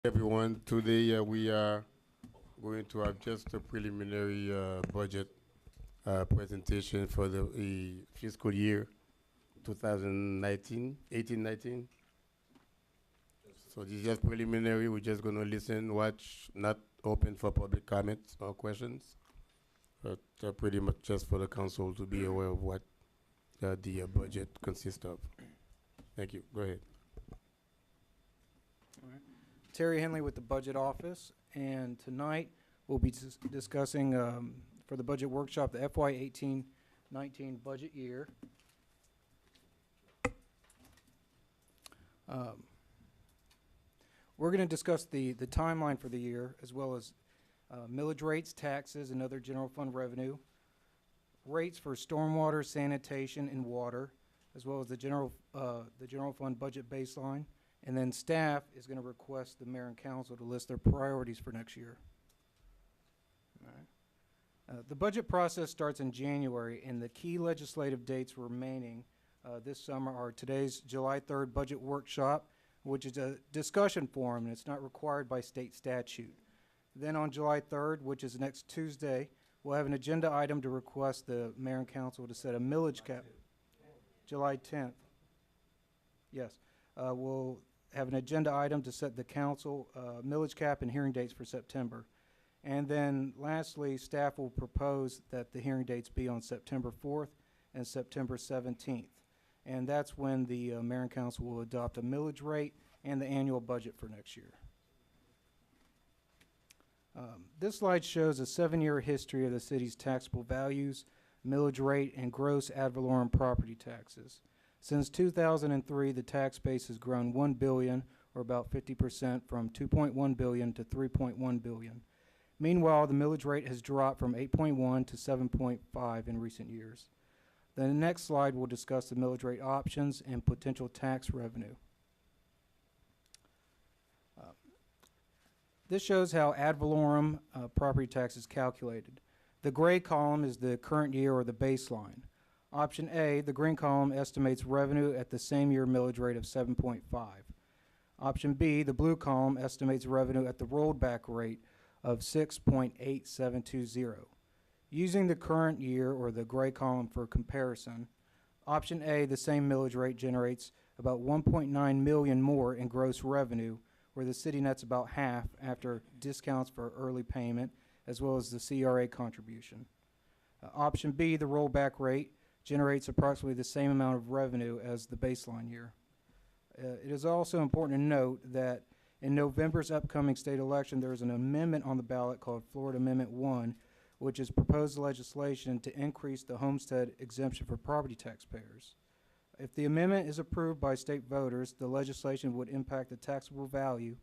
Everyone, today we are going to have just a preliminary budget presentation for the fiscal year 2019, 18-19. So this is just preliminary. We're just going to listen, watch, not open for public comments or questions, but pretty much just for the council to be aware of what the budget consists of. Thank you. Go ahead. Terry Henley with the Budget Office, and tonight we'll be discussing for the budget workshop the FY 18-19 budget year. We're going to discuss the timeline for the year, as well as millage rates, taxes, and other general fund revenue, rates for stormwater, sanitation, and water, as well as the general fund budget baseline. And then staff is going to request the mayor and council to list their priorities for next year. All right. The budget process starts in January, and the key legislative dates remaining this summer are today's July 3rd budget workshop, which is a discussion forum, and it's not required by state statute. Then on July 3rd, which is next Tuesday, we'll have an agenda item to request the mayor and council to set a millage cap. July 10th. Yes. We'll have an agenda item to set the council millage cap and hearing dates for September. And then lastly, staff will propose that the hearing dates be on September 4th and September 17th. And that's when the mayor and council will adopt a millage rate and the annual budget for next year. This slide shows a 7-year history of the city's taxable values, millage rate, and gross ad valorem property taxes. Since 2003, the tax base has grown $1 billion, or about 50%, from $2.1 billion to $3.1 billion. Meanwhile, the millage rate has dropped from 8.1 to 7.5 in recent years. The next slide will discuss the millage rate options and potential tax revenue. This shows how ad valorem property tax is calculated. The gray column is the current year or the baseline. Option A, the green column, estimates revenue at the same year millage rate of 7.5. Option B, the blue column, estimates revenue at the rolled back rate of 6.8720. Using the current year, or the gray column, for comparison, option A, the same millage rate, generates about $1.9 million more in gross revenue, where the city nets about half after discounts for early payment, as well as the CRA contribution. Option B, the rollback rate, generates approximately the same amount of revenue as the baseline year. It is also important to note that in November's upcoming state election, there is an amendment on the ballot called Florid Amendment 1, which is proposed legislation to increase the homestead exemption for property taxpayers. If the amendment is approved by state voters, the legislation would impact the taxable value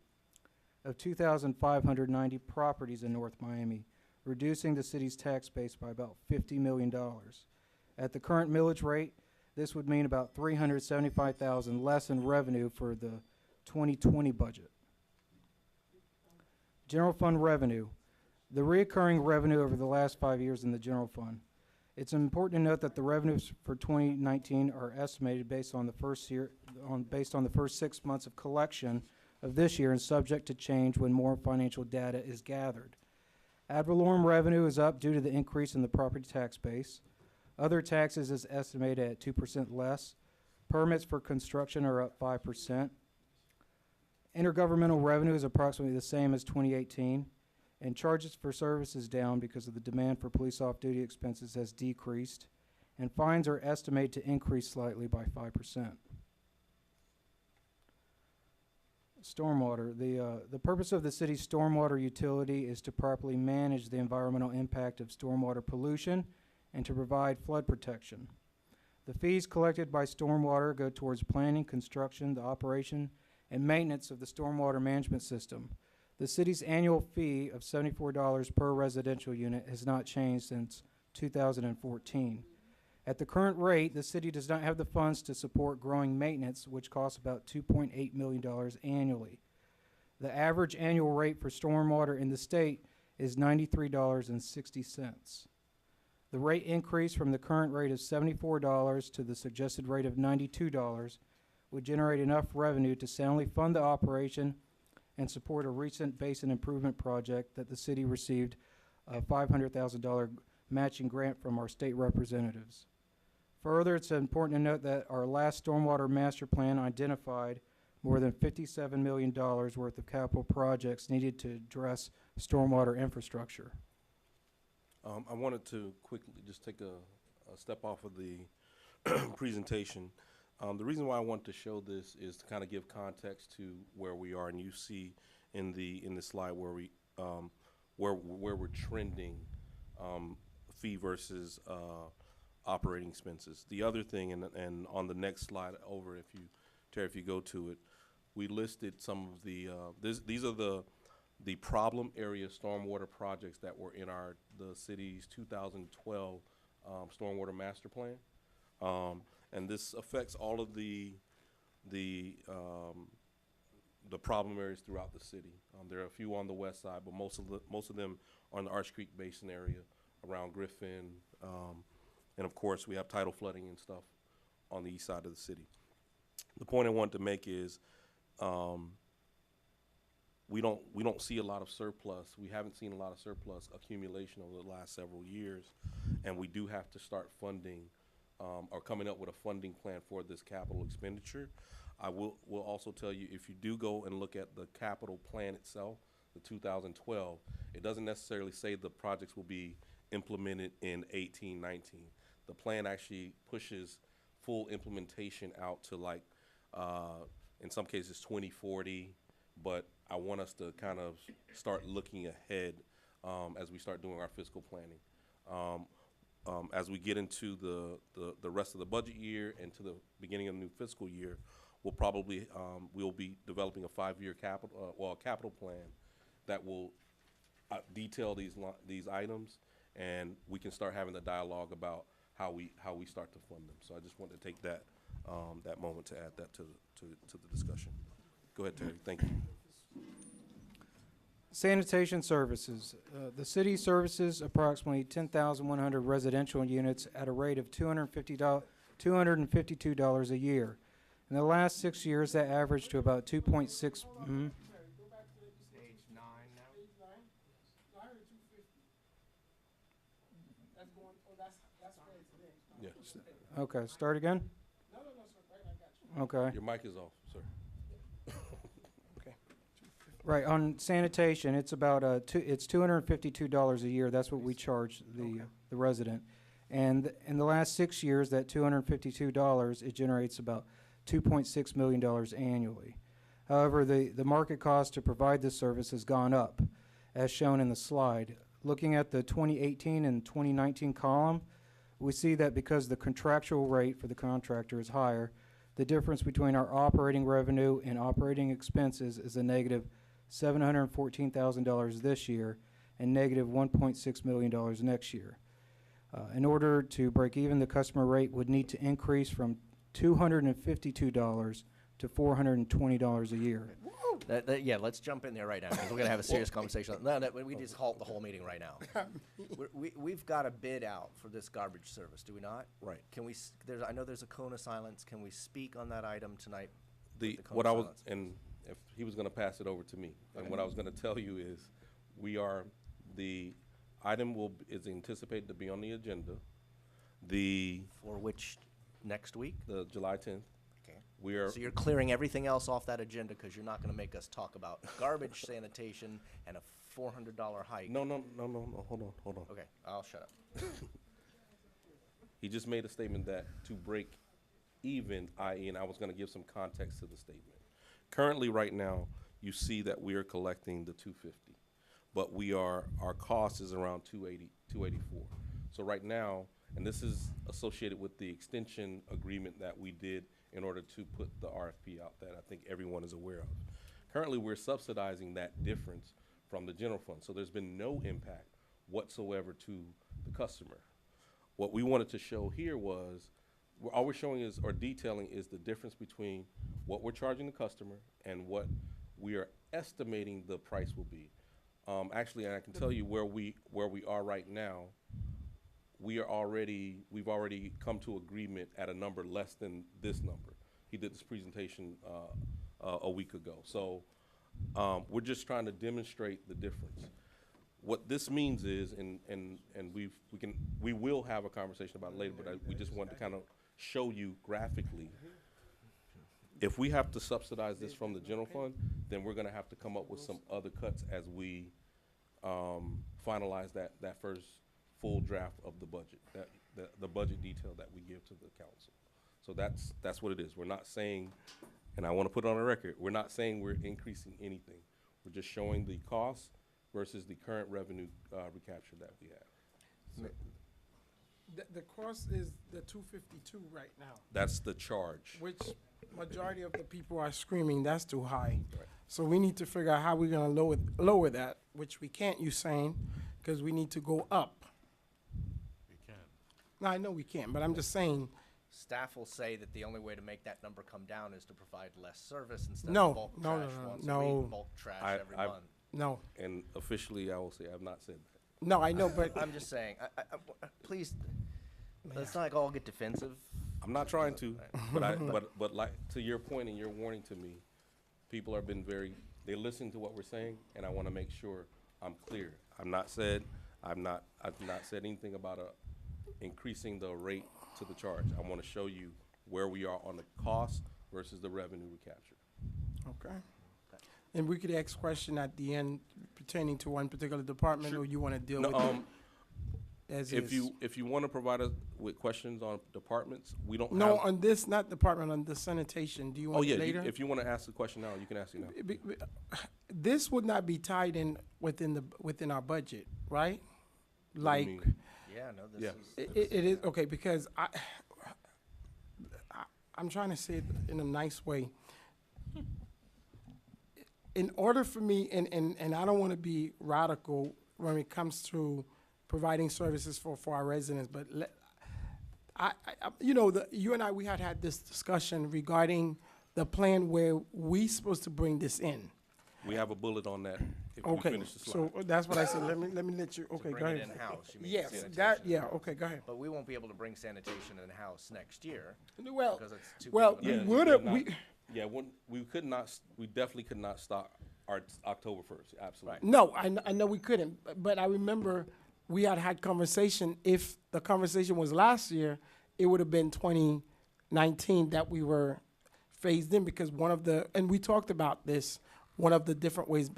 of 2,590 properties in North Miami, reducing the city's tax base by about $50 million. At the current millage rate, this would mean about $375,000 less in revenue for the 2020 budget. General fund revenue. The recurring revenue over the last 5 years in the general fund. It's important to note that the revenues for 2019 are estimated based on the first 6 months of collection of this year and subject to change when more financial data is gathered. Ad valorem revenue is up due to the increase in the property tax base. Other taxes is estimated at 2% less. Permits for construction are up 5%. Intergovernmental revenue is approximately the same as 2018. And charges for services down because of the demand for police off-duty expenses has decreased. And fines are estimated to increase slightly by 5%. Stormwater. The purpose of the city's stormwater utility is to properly manage the environmental impact of stormwater pollution and to provide flood protection. The fees collected by stormwater go towards planning, construction, the operation, and maintenance of the stormwater management system. The city's annual fee of $74 per residential unit has not changed since 2014. At the current rate, the city does not have the funds to support growing maintenance, which costs about $2.8 million annually. The average annual rate for stormwater in the state is $93.60. The rate increase from the current rate of $74 to the suggested rate of $92 would generate enough revenue to soundly fund the operation and support a recent basin improvement project that the city received a $500,000 matching grant from our state representatives. Further, it's important to note that our last stormwater master plan identified more than $57 million worth of capital projects needed to address stormwater infrastructure. I wanted to quickly just take a step off of the presentation. The reason why I want to show this is to kind of give context to where we are, and you see in the slide where we where we're trending fee versus operating expenses. The other thing, and on the next slide over, if you Terry, if you go to it, we listed some of the these are the problem area stormwater projects that were in the city's 2012 stormwater master plan, and this affects all of the problem areas throughout the city. There are a few on the west side, but most of them are in the Arch Creek Basin area around Griffin, and of course we have tidal flooding and stuff on the east side of the city. The point I want to make is we don't see a lot of surplus. We haven't seen a lot of surplus accumulation over the last several years, and we do have to start funding or coming up with a funding plan for this capital expenditure. I will also tell you, if you do go and look at the capital plan itself, the 2012, it doesn't necessarily say the projects will be implemented in 18, 19. The plan actually pushes full implementation out to like, in some cases 2040, but I want us to kind of start looking ahead as we start doing our fiscal planning. As we get into the rest of the budget year and to the beginning of the new fiscal year, we'll probably we'll be developing a 5-year capital plan that will detail these items, and we can start having the dialogue about how we start to fund them. So I just wanted to take that that moment to add that to the discussion. Go ahead, Terry. Thank you. Sanitation Services. The city services approximately 10,100 residential units at a rate of $252 a year. In the last 6 years, that averaged to about 2.6. Page 9 now. Yeah. Okay, start again? Okay. Your mic is off, sir. Right, on sanitation, it's about it's $252 a year. That's what we charge the resident. And in the last 6 years, that $252, it generates about $2.6 million annually. However, the market cost to provide this service has gone up, as shown in the slide. Looking at the 2018 and 2019 column, we see that because the contractual rate for the contractor is higher, the difference between our operating revenue and operating expenses is a negative $714,000 this year and negative $1.6 million next year. In order to break even, the customer rate would need to increase from $252 to $420 a year. Yeah, let's jump in there right now, because we're going to have a serious conversation. No, we just halt the whole meeting right now. We've got a bid out for this garbage service, do we not? Right. Can we, I know there's a cone of silence. Can we speak on that item tonight? What I was, and if he was going to pass it over to me, and what I was going to tell you is, the item is anticipated to be on the agenda. For which, next week? The July 10th. Okay. So you're clearing everything else off that agenda because you're not going to make us talk about garbage, sanitation, and a $400 hike. No. Hold on. Okay, I'll shut up. He just made a statement that to break even, i.e., and I was going to give some context to the statement. Currently, right now, you see that we are collecting the $250, but our cost is around $284. So right now, and this is associated with the extension agreement that we did in order to put the RFP out that I think everyone is aware of. Currently, we're subsidizing that difference from the general fund, so there's been no impact whatsoever to the customer. What we wanted to show here was, all we're showing is, or detailing, is the difference between what we're charging the customer and what we are estimating the price will be. Actually, and I can tell you where we are right now. We've already come to agreement at a number less than this number. He did this presentation a week ago. So We're just trying to demonstrate the difference. What this means is, and we will have a conversation about it later, but we just want to kind of show you graphically. If we have to subsidize this from the general fund, then we're gonna have to come up with some other cuts as we finalize that first full draft of the budget, the budget detail that we give to the council. So that's what it is. We're not saying, and I want to put it on the record, we're not saying we're increasing anything. We're just showing the cost versus the current revenue recapture that we have. The cost is the 252 right now, That's the charge. which majority of the people are screaming that's too high. Right. So we need to figure out how we're gonna lower that, which we can't, you saying, because we need to go up. We can. No, I know we can't, but I'm just saying, Staff will say that the only way to make that number come down is to provide less service instead No, of bulk no, trash no, no, once a no. week, bulk trash every I've- month. no, And officially, I will say I've not said that. no, I know, but I'm just saying, please, let's not all get defensive. I'm not trying to, but like, to your point and your warning to me, people have been they listen to what we're saying, and I want to make sure I'm clear. I've not said anything about increasing the rate to the charge. I want to show you where we are on the cost versus the revenue recapture. okay. And we could ask question at the end pertaining to one particular department, or you want to deal No, with it as if is? you want to provide us with questions on departments, we don't No, have. on this, not department, on the sanitation. Do you Oh, want yeah, it later? if you want to ask the question now, you can ask it now. This would not be tied in within our budget, right? What do you Like, mean? Yeah, no, Yeah. this is. it is, okay, because I'm trying to say it in a nice way. In order for me, and I don't want to be radical when it comes to providing services for our residents, but you and I, we had this discussion regarding the plan where we supposed to bring this in. We have a bullet on that if we Okay, finish the slide. so that's what I said. Let me let you, To okay, go bring it ahead. in-house, you mean Yes, sanitation. okay, go ahead. But we won't be able to bring sanitation in-house next year Well, because it's too. well, big we of a- Yeah, would you have, cannot- Yeah, we definitely could not start our October 1st, absolutely. no, I know we couldn't, but I remember we had conversation. If the conversation was last year, it would have been 2019 that we were phased in, because and we talked about this, one of the different ways.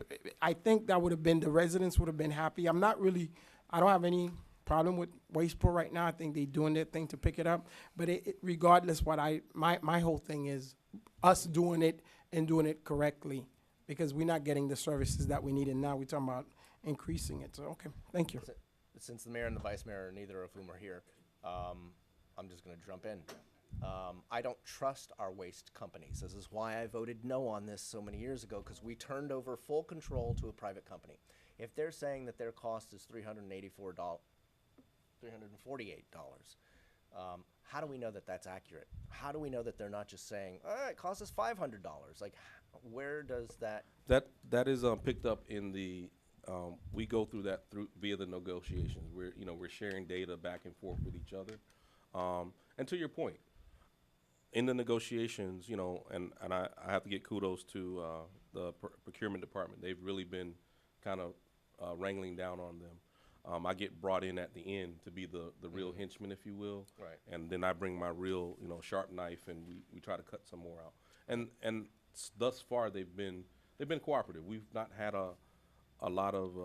I think that would have been, the residents would have been happy. I don't have any problem with Waste Pro right now. I think they're doing their thing to pick it up. But regardless, my whole thing is us doing it and doing it correctly, because we're not getting the services that we need, and now we're talking about increasing it. So, okay, thank you. Since the mayor and the vice mayor, neither of whom are here, I'm just gonna jump in. I don't trust our waste companies. This is why I voted no on this so many years ago, because we turned over full control to a private company. If they're saying that their cost is $348, how do we know that that's accurate? How do we know that they're not just saying, it costs us $500? Like, where does that? That is picked up in the, we go through that via the negotiations. We're sharing data back and forth with each other. And to your point, in the negotiations, and I have to get kudos to the procurement department. They've really been kind of wrangling down on them. I get brought in at the end to be the real henchman, if you will. Right. And then I bring my real, sharp knife, and we try to cut some more out. And thus far, they've been cooperative. We've not had a lot of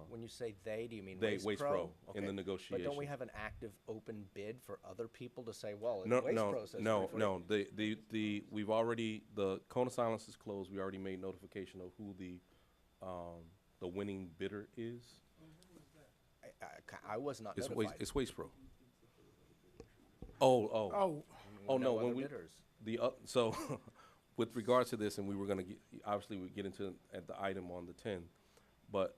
When you say they, do you mean Waste Waste Pro in Okay. the negotiation. But don't we have an active open bid for other people to say, well, if No, Waste no, Pro says no, 348? no. We've already, the cone of silence is closed. We already made notification of who the winning bidder is. I was not It's notified. It's Waste Pro. Oh. Oh, Oh, no, other when we, bidders. so, with regards to this, and we were gonna get, obviously, we get into at the item on the 10th, but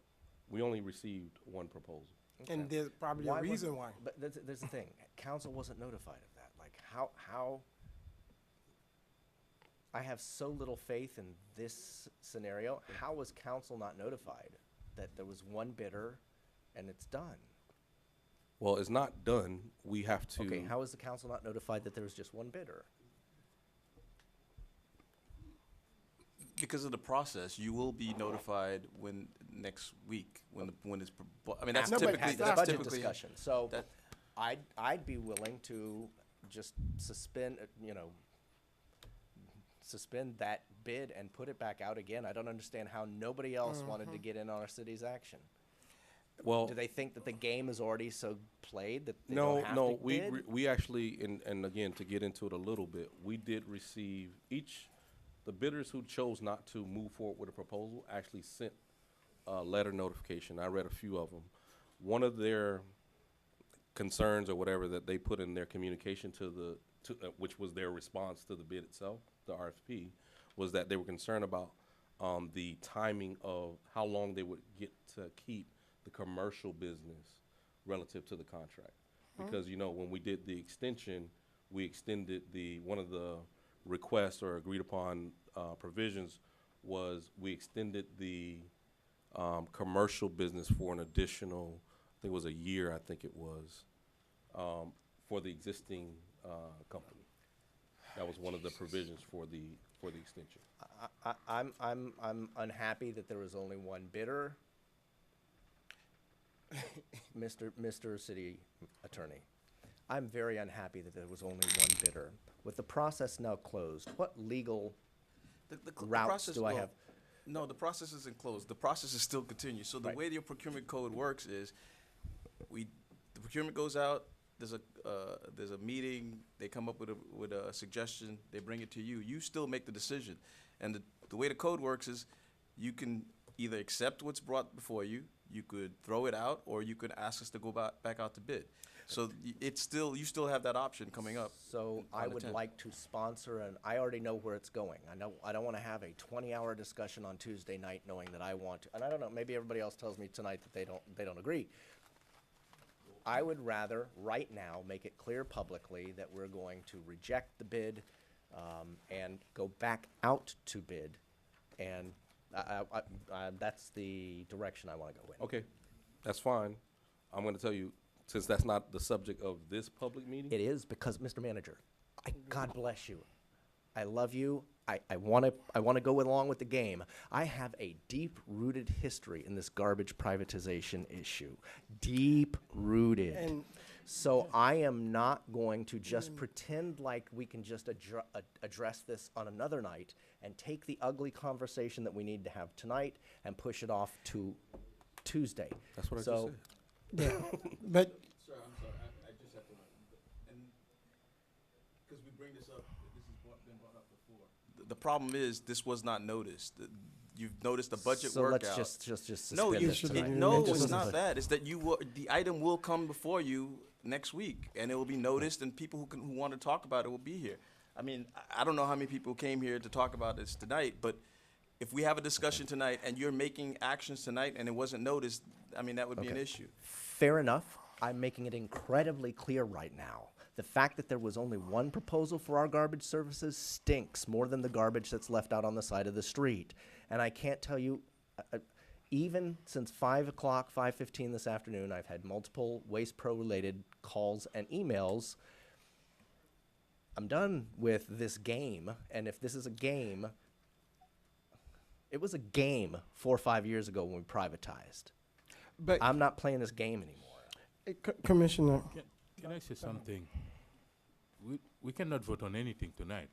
we only received one proposal. and there's probably a wasn't- reason why. But there's the thing, council wasn't notified of that. Like, how? I have so little faith in this scenario. How was council not notified that there was one bidder and it's done? Well, it's not done. We have to. Okay, how is the council not notified that there was just one bidder? Because of the process, you will be notified when, next week, when it's, I mean, that's No, but typically, it's It's not- that's budget typically. discussion, so that- I'd be willing to just suspend, suspend that bid and put it back out again. I don't understand how nobody else wanted to get in on our city's action. Well, Do they think that the game is already so played that they no, don't have no, to bid? we actually, and again, to get into it a little bit, we did receive the bidders who chose not to move forward with a proposal actually sent a letter notification. I read a few of them. One of their concerns or whatever that they put in their communication which was their response to the bid itself, the RFP, was that they were concerned about the timing of how long they would get to keep the commercial business relative to the contract. Because, when we did the extension, we extended one of the requests or agreed upon provisions was we extended the commercial business for an additional, I think it was a year, I think it was, for the existing company. That was one of the provisions for the extension. I'm unhappy that there was only one bidder. Mr. City Attorney, I'm very unhappy that there was only one bidder. With the process now closed, what legal The routes process- do I well, have? No, the process isn't closed. The process is still continued. So the Right. way your procurement code works is, the procurement goes out. There's a meeting. They come up with a suggestion. They bring it to you. You still make the decision. And the way the code works is, you can either accept what's brought before you. You could throw it out, or you could ask us to go back out to bid. So you still have that option coming up. So I on the would 10th. like to sponsor, and I already know where it's going. I don't want to have a 20-hour discussion on Tuesday night knowing that I want to, and I don't know, maybe everybody else tells me tonight that they don't agree. I would rather, right now, make it clear publicly that we're going to reject the bid, and go back out to bid, and that's the direction I want to go in. Okay, that's fine. I'm gonna tell you, since that's not the subject of this public meeting. It is because, Mr. Manager, God bless you. I love you. I want to go along with the game. I have a deep-rooted history in this garbage privatization issue. Deep-rooted. And- So I am not going to just pretend like we can just address this on another night and take the ugly conversation that we need to have tonight and push it off to Tuesday. That's what I just So- said. Yeah, but Sir, I'm sorry, I just have to, and, because we bring this up, this has been brought up before. The problem is, this was not noticed. You've noticed the budget So workout. let's just suspend No, it should tonight. be- no, Just it's not listen. that. It's that the item will come before you next week, and it will be noticed, and people who want to talk about it will be here. I mean, I don't know how many people came here to talk about this tonight, but if we have a discussion tonight and you're making actions tonight and it wasn't noticed, I mean, that would be an Okay. issue. Fair enough. I'm making it incredibly clear right now. The fact that there was only one proposal for our garbage services stinks more than the garbage that's left out on the side of the street. And I can't tell you, even since 5 o'clock, 5:15 this afternoon, I've had multiple Waste Pro related calls and emails. I'm done with this game. And if this is a game, it was a game 4 or 5 years ago when we privatized. but I'm not playing this game anymore. Commissioner, Can I say something? We cannot vote on anything tonight.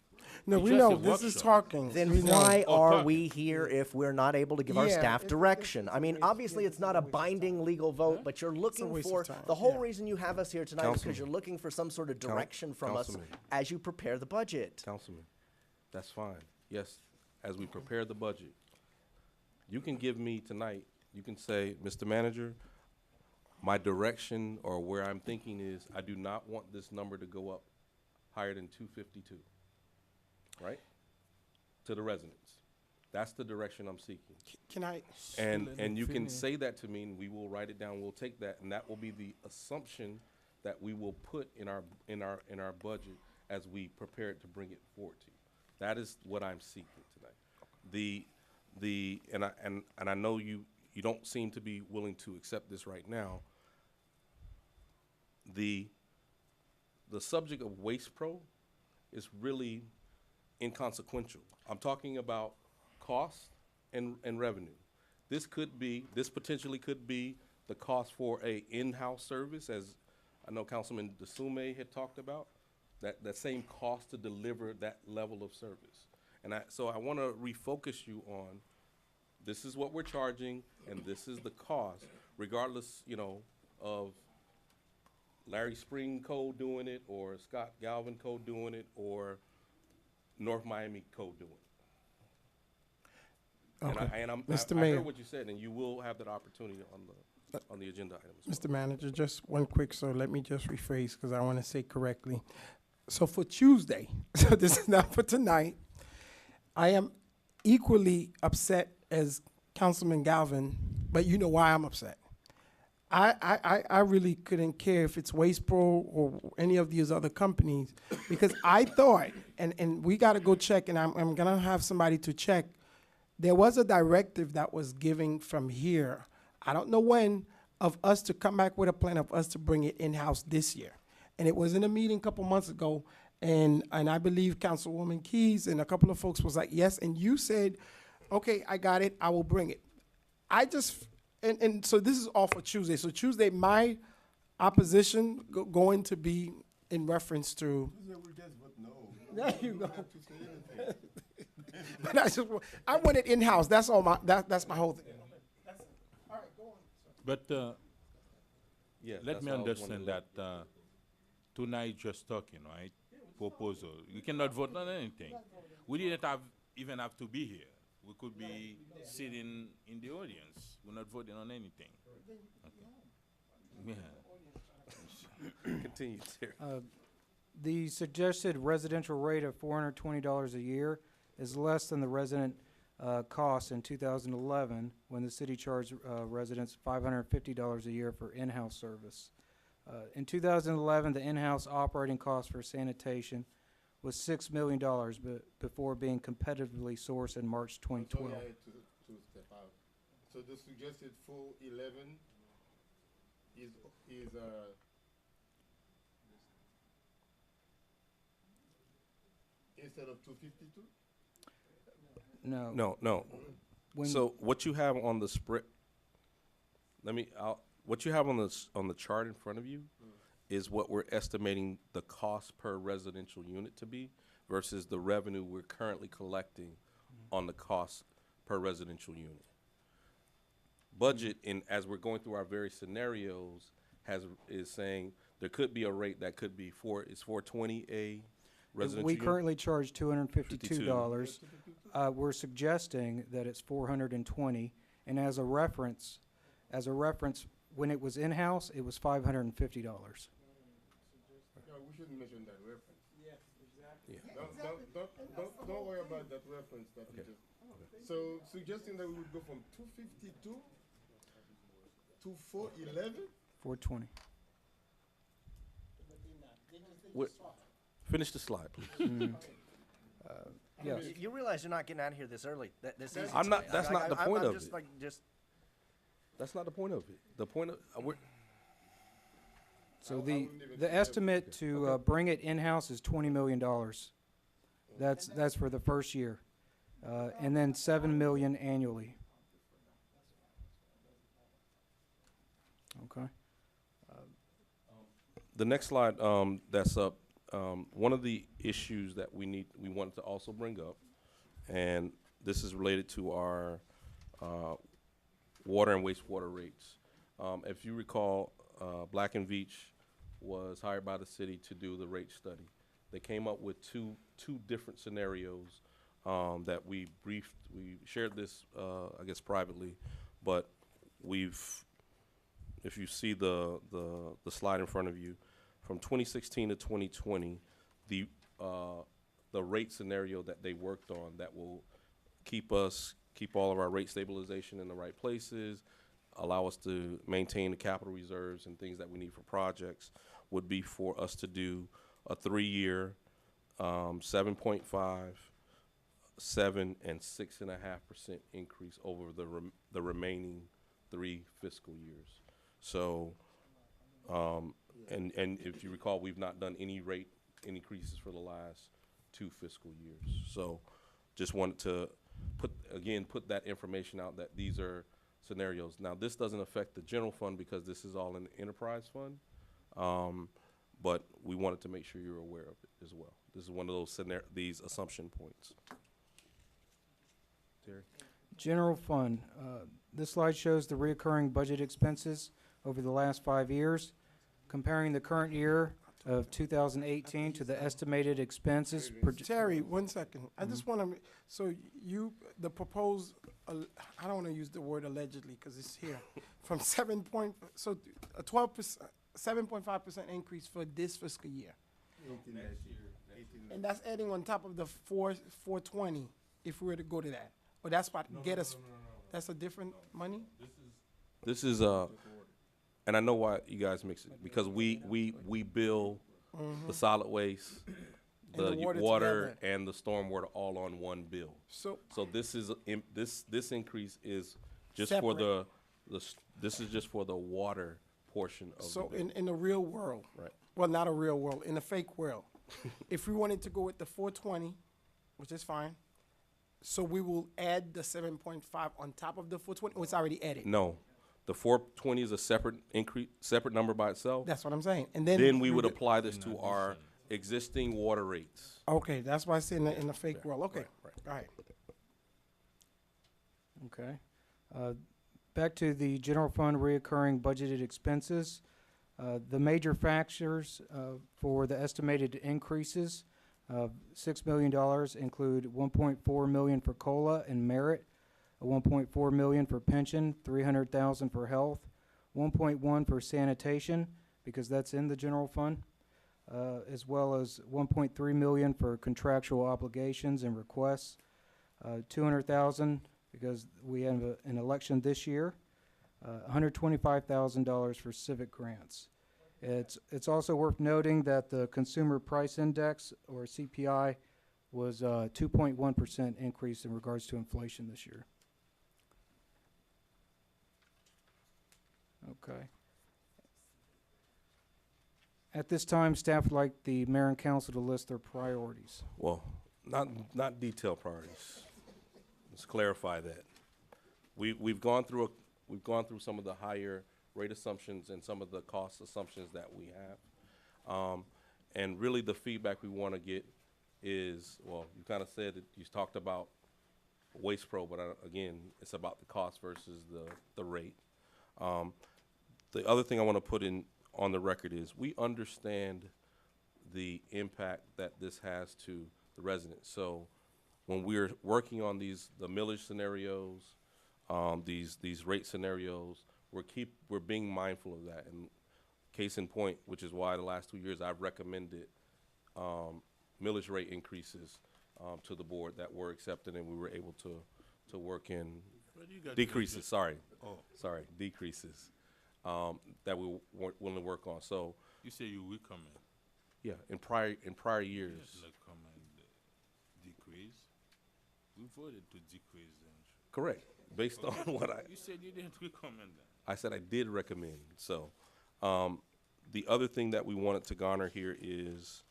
no, It's we just know a this is workshop. talking. Then We know. why Oh, are talking. we here if we're not able to give our Yeah, staff it's direction? I a mean, waste- obviously, yeah, it's not a it's a waste of binding time. legal vote, but you're looking waste for, of time, the whole yeah. reason you have us here tonight is because Councilman. you're looking for some sort of direction from us Councilman. as you prepare the budget. Councilman, that's fine. Yes, as we prepare the budget, you can give me tonight, you can say, Mr. Manager, my direction or where I'm thinking is, I do not want this number to go up higher than 252, right? To the residents. That's the direction I'm seeking. Can I? And you can say that to me, and we will write it down, we'll take that, and that will be the assumption that we will put in our budget as we prepare it to bring it forward to you. That is what I'm seeking tonight. And I know you don't seem to be willing to accept this right now. The subject of Waste Pro is really inconsequential. I'm talking about cost and revenue. This potentially could be the cost for a in-house service, as I know Councilman DeSume had talked about, that same cost to deliver that level of service. And so I want to refocus you on, this is what we're charging, and this is the cost, regardless, of Larry Spring Code doing it, or Scott Galvin Code doing it, or North Miami Code doing it. Okay. Mr. I Mayor. heard what you said, and you will have that opportunity on the agenda items. Mr. Manager, just one quick, so let me just rephrase, because I want to say correctly. So for Tuesday, so this is not for tonight, I am equally upset as Councilman Galvin, but you know why I'm upset. I really couldn't care if it's Waste Pro or any of these other companies, because I thought, and we got to go check, and I'm going to have somebody to check, there was a directive that was given from here, I don't know when, of us to come back with a plan of us to bring it in-house this year. And it was in a meeting a couple months ago, and I believe Councilwoman Keys and a couple of folks was like, yes, and you said, okay, I got it, I will bring it. And so this is all for Tuesday. So Tuesday, my opposition going to be in reference to. There you go. But I want it in-house. That's all that's my whole thing. All right, go on. But Yeah, let that's me what I was understand wondering. that tonight just talking, right? Proposal. You cannot vote on anything. We didn't even have to be here. We could be sitting in the audience. We're not voting on anything. Okay. Yeah. Continue, Terry. The suggested residential rate of $420 a year is less than the resident cost in 2011, when the city charged residents $550 a year for in-house service. In 2011, the in-house operating cost for sanitation was $6 million, but before being competitively sourced in March 2012. Sorry, I had to step out. So the suggested 411 is instead of 252? No. No. When- So what you have on the spread, what you have on the chart in front of you is what we're estimating the cost per residential unit to be versus the revenue we're currently collecting on the cost per residential unit. Budget, as we're going through our various scenarios, is saying there could be a rate that could be 420 a residential We unit. currently charge $252. We're suggesting that it's $420, and as a reference, when it was in-house, it was $550. No, we shouldn't mention that reference. Yes, exactly. Yeah. Don't worry about that reference that you just. So suggesting that we would go from 252 to 411? 420. Finish the slide, please. Yes. You realize you're not getting out of here this early, this easy. I'm not- that's not the point I'm of just it. like, just, That's not the point of it. The point of, So I the wouldn't even the say estimate to bring it in-house is $20 million. That's for the first year, and then $7 million annually. Okay. the next slide that's up, one of the issues that we wanted to also bring up, and this is related to our water and wastewater rates. If you recall, Black and Veatch was hired by the city to do the rate study. They came up with two different scenarios that we shared this, I guess, privately, but if you see the slide in front of you, from 2016 to 2020, the rate scenario that they worked on that will keep all of our rate stabilization in the right places, allow us to maintain the capital reserves and things that we need for projects, would be for us to do a 3-year 7.5, 7, and 6.5% increase over the remaining 3 fiscal years. So, and if you recall, we've not done any rate increases for the last 2 fiscal years. So, just wanted to again, put that information out that these are scenarios. Now, this doesn't affect the general fund because this is all in the enterprise fund. But we wanted to make sure you're aware of it as well. This is one of those these assumption points. Terry? General fund, this slide shows the reoccurring budget expenses over the last 5 years, comparing the current year of 2018 to the estimated expenses. Terry, 1 second. I just want to, so the proposed, I don't want to use the word allegedly because it's here, from 12%, 7.5% increase for this fiscal year. And that's adding on top of the 420 if we were to go to that. But that's what get us, that's a different money? This is and I know why you guys mix it, because we bill the solid waste, the And the water water together. and the stormwater all on one bill. So, So this is, this increase is just for this is just for the water portion of the so bill. in the real world, Right. well, not a real world, in a fake world, if we wanted to go with the 420, which is fine, so we will add the 7.5 on top of the 420, or it's already added? No, the 420 is a separate increase, separate number by itself. That's what I'm saying. And Then we you would get- apply this to our existing water rates. Okay, that's why I say in the fake world. Okay, all right. Okay. Back to the general fund reoccurring budgeted expenses. The major factors for the estimated increases of $6 million include $1.4 million for COLA and merit, $1.4 million for pension, $300,000 for health, $1.1 for sanitation, because that's in the general fund, as well as $1.3 million for contractual obligations and requests, $200,000 because we have an election this year, $125,000 for civic grants. It's also worth noting that the Consumer Price Index, or CPI, was 2.1% increase in regards to inflation this year. Okay. At this time, staff would like the mayor and council to list their priorities. Well, not detailed priorities. Let's clarify that. We've gone through some of the higher rate assumptions and some of the cost assumptions that we have. And really the feedback we want to get is, well, you kind of said that you talked about Waste Pro, but again, it's about the cost versus the rate. The other thing I want to put in on the record is we understand the impact that this has to the residents. So when we're working on the millage scenarios, these rate scenarios, we're being mindful of that. And case in point, which is why the last 2 years I've recommended millage rate increases to the board that were accepted, and we were able to work in decreases. Sorry, decreases that we weren't willing to work on. So You say you recommend. yeah, in prior years. Yes, recommend decrease. We voted to decrease them. Correct. Based on what You said you didn't recommend that. I said I did recommend. So, the other thing that we wanted to garner here is,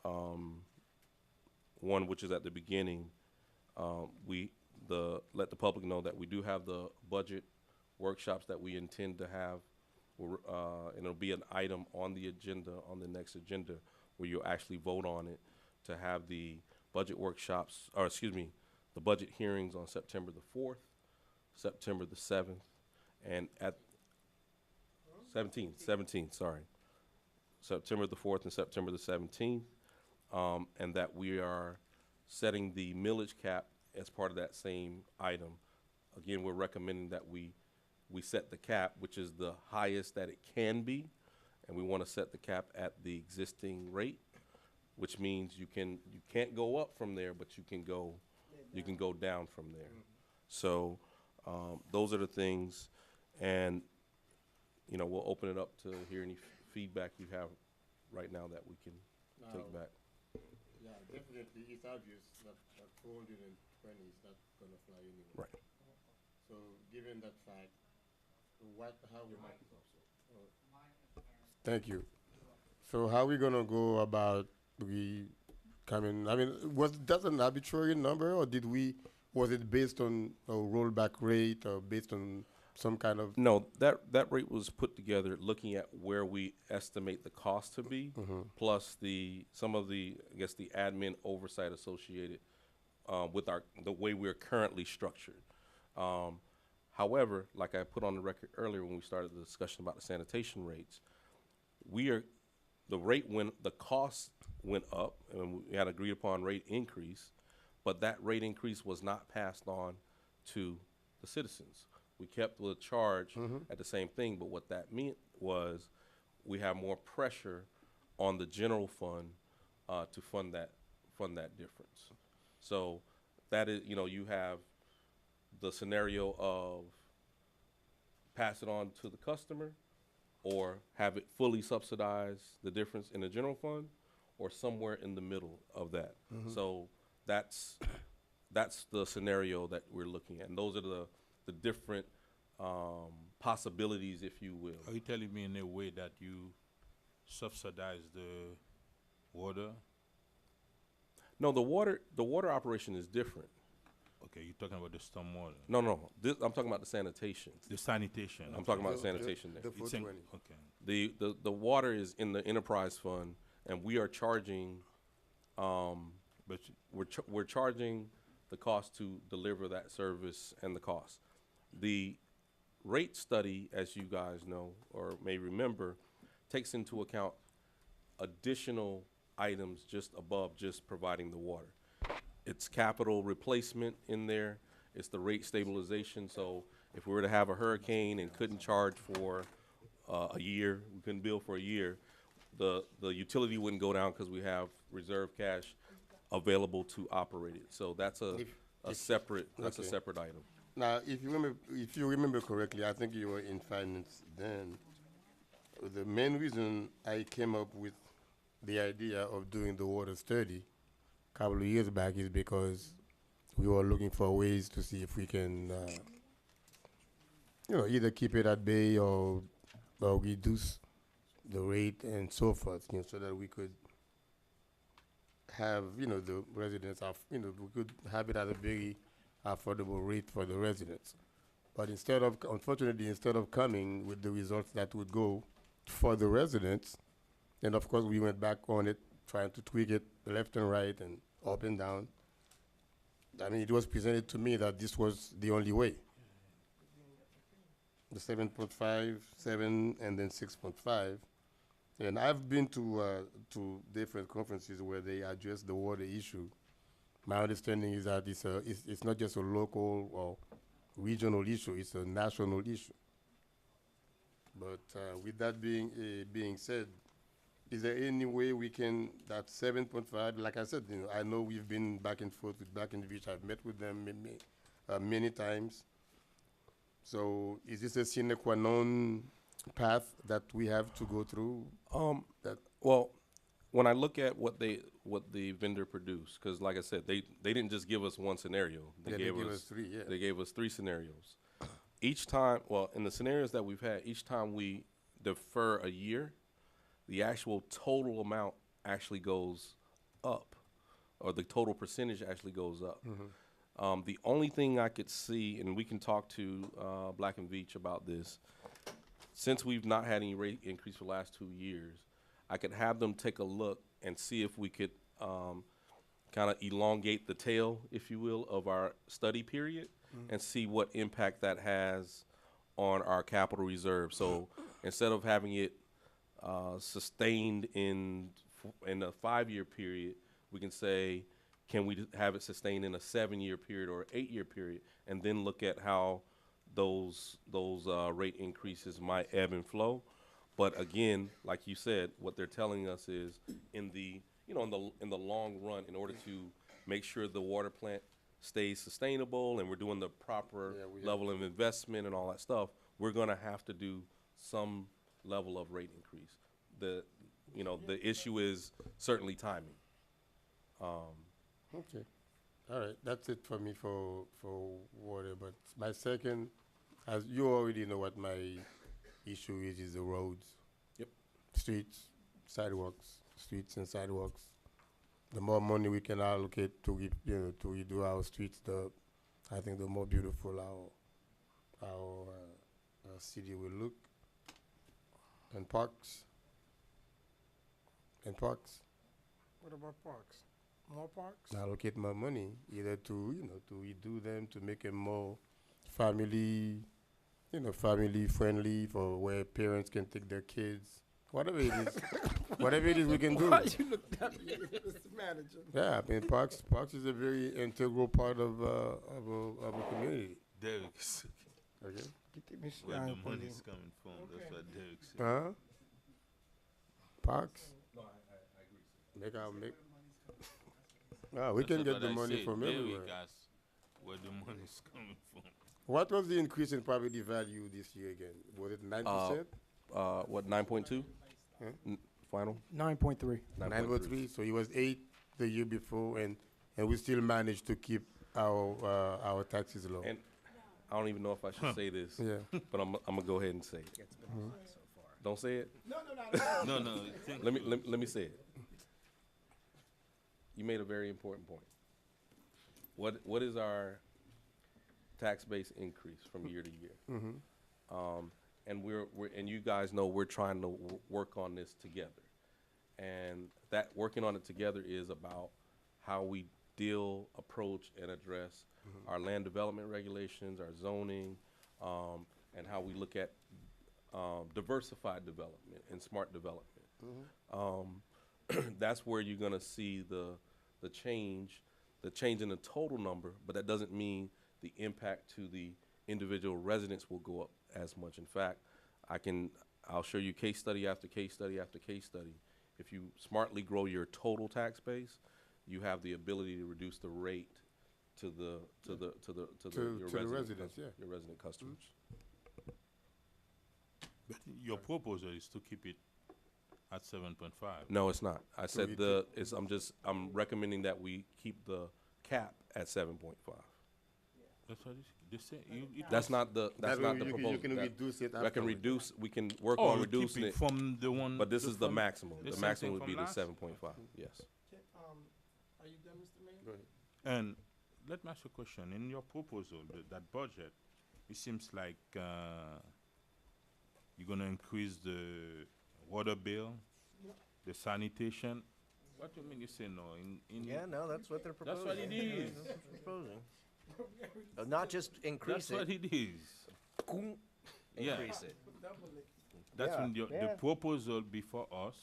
one, which is at the beginning, let the public know that we do have the budget workshops that we intend to have. And it'll be an item on the agenda, on the next agenda, where you'll actually vote on it, to have the budget workshops, or excuse me, the budget hearings on September the 4th, September the 7th, and at 17th, sorry. September the 4th and September the 17th, and that we are setting the millage cap as part of that same item. Again, we're recommending that we set the cap, which is the highest that it can be, and we want to set the cap at the existing rate, which means you can't go up from there, but you can go down from there. So those are the things, and we'll open it up to hear any feedback you have right now that we can take back. Yeah, definitely, it's obvious that 420 is not gonna fly anyway. Right. So, given that fact, how we might. Thank you. So, how we gonna go about doesn't arbitrary number, or did we Was it based on a rollback rate or based on some kind of? No, that rate was put together looking at where we estimate the cost to be, plus some of the, I guess, the admin oversight associated with the way we're currently structured. However, like I put on the record earlier when we started the discussion about the sanitation rates, the cost went up, and we had agreed upon rate increase, but that rate increase was not passed on to the citizens. We kept the charge at the same thing, but what that meant was we have more pressure on the general fund to fund that difference. So that is, you have the scenario of pass it on to the customer, or have it fully subsidize the difference in the general fund, or somewhere in the middle of that. So that's the scenario that we're looking at, and those are the different possibilities, if you will. Are you telling me in a way that you subsidize the water? No, the water operation is different. Okay, you're talking about the stormwater. No, I'm talking about the sanitation. The sanitation. I'm talking about the sanitation there. The It's in- 420. okay. The water is in the enterprise fund, and we are charging, But we're charging the cost to deliver that service and the cost. The rate study, as you guys know or may remember, takes into account additional items just above just providing the water. It's capital replacement in there. It's the rate stabilization. So if we were to have a hurricane and couldn't charge for a year, we couldn't bill for a year, the utility wouldn't go down because we have reserve cash available to operate it. So that's a separate item. Now, if you remember correctly, I think you were in finance then. The main reason I came up with the idea of doing the water study a couple of years back is because we were looking for ways to see if we can, either keep it at bay or reduce the rate and so forth, so that we could have, the residents we could have it at a very affordable rate for the residents. But unfortunately, instead of coming with the results that would go for the residents, then of course we went back on it, trying to tweak it left and right and up and down. I mean, it was presented to me that this was the only way. The 7.5, 7, and then 6.5. And I've been to different conferences where they address the water issue. My understanding is that it's not just a local or regional issue, it's a national issue. But with that being said, is there any way we can, that 7.5, like I said, I know we've been back and forth with Black and Veatch. I've met with them many times. So is this a sine qua non path that we have to go through? Well, when I look at what the vendor produced, because like I said, they didn't just give us one scenario. They gave us 3, yeah. They gave us 3 scenarios. Each time, in the scenarios that we've had, each time we defer a year, the actual total amount actually goes up, or the total percentage actually goes up. The only thing I could see, and we can talk to Black and Veatch about this, since we've not had any rate increase for the last 2 years, I could have them take a look and see if we could kind of elongate the tail, if you will, of our study period and see what impact that has on our capital reserve. So instead of having it sustained in a 5-year period, we can say, can we have it sustained in a 7-year period or 8-year period, and then look at how those rate increases might ebb and flow. But again, like you said, what they're telling us is in the long run, in order to make sure the water plant stays sustainable and we're doing the proper level of investment and all that stuff, we're going to have to do some level of rate increase. The issue is certainly timing. Okay. All right. That's it for me for water. But my second, as you already know what my issue is the roads. Yep. Streets, sidewalks, streets and sidewalks. The more money we can allocate to redo our streets, the I think the more beautiful our city will look. And parks. And parks. What about parks? More parks? Allocate more money, either to to redo them, to make them more family, family friendly, for where parents can take their kids. Whatever it is, whatever it is, we can do. Why you look at me, Mr. Manager? Yeah, I mean, parks is a very integral part of a community. Derek, Okay. Keep me where the shy, money's please. coming from, that's what Derek said. Huh? Parks. No, I agree. We can That's get what the I money said. from Derek everywhere. asked where the money's coming from. What was the increase in property value this year again? Was it 9%? What, 9.2? Huh? Final? 9.3. 9.3. So it was 8 the year before, and we still managed to keep our taxes low. And I don't even know if I should say this, Yeah. but I'm gonna go ahead and say it. Don't say it. No, Let me say it. You made a very important point. What is our tax base increase from year to year? And and you guys know we're trying to work on this together. And that working on it together is about how we deal, approach, and address our land development regulations, our zoning, and how we look at diversified development and smart development. That's where you're gonna see the change in the total number, but that doesn't mean the impact to the individual residents will go up as much. In fact, I'll show you case study after case study after case study. If you smartly grow your total tax base, you have the ability to reduce the rate to your residents, yeah. your resident customers. But your proposal is to keep it at 7.5. No, it's not. I So said you I'm recommending that we keep the cap at 7.5. That's what they say. That's not the proposal. You can That- reduce it That can afterwards. reduce, we can work Oh, on you keep reducing it, from the one. but this is the from maximum. the The same maximum thing would be from the last? 7.5, yes. Are you done, Mr. Mayor? Go ahead. And let me ask you a question. In your proposal, that budget, it seems like you're going to increase the water bill, the sanitation. What do you mean you say no? Yeah, no, that's what they're That's proposing. what it is. That's what they're proposing. Not just increase That's what it, it is. Yeah. increase it. That's Yeah, when the yeah. proposal before us.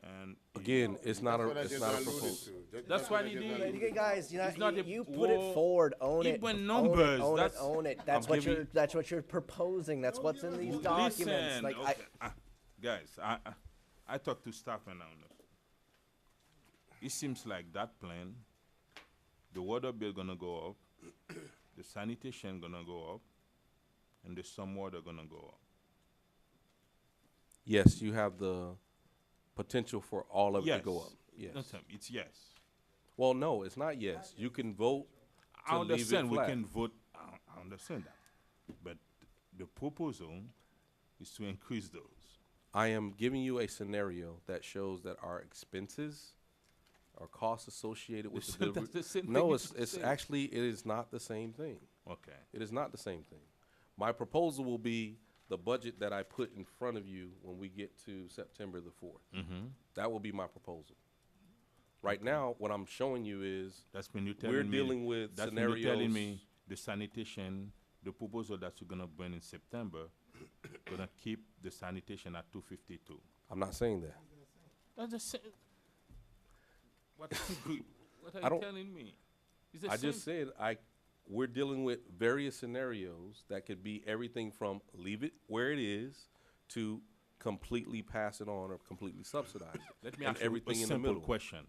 And Again, it's not That's what I a just proposal. alluded to. That's what what I it just is. alluded You to. guys, It's not a- you put it whoa. forward, own it. Even own it, numbers, own that's- it, own it. That's I'm what giving- that's what you're proposing. That's what's in these documents. Listen, Like okay. Guys, I talked to staff and owners. It seems like that plan, the water bill gonna go up, the sanitation gonna go up, and the stormwater gonna go up. Yes, you have the potential for all of it to go Yes. up. Yes. No, Tim, it's yes. Well, no, it's not yes. You can vote I to leave it understand we flat. can vote. I understand that, but the proposal is to increase those. I am giving you a scenario that shows that our expenses, our costs associated with the That's delivery. the same No, thing it's you said. actually, it is not the same thing. Okay. It is not the same thing. My proposal will be the budget that I put in front of you when we get to September the 4th. Mm-hmm. That will be my proposal. Right now, what I'm showing you is That's when you're telling we're me. dealing with That's when you're telling me scenarios. the sanitation, the proposal that you're gonna bring in September, gonna keep the sanitation at 252. I'm not saying that. That's the same. What, what are I you don't- telling me? It's the I same. just said we're dealing with various scenarios that could be everything from leave it where it is to completely pass it on or completely subsidize it. Let me and ask you everything a in the simple middle. question.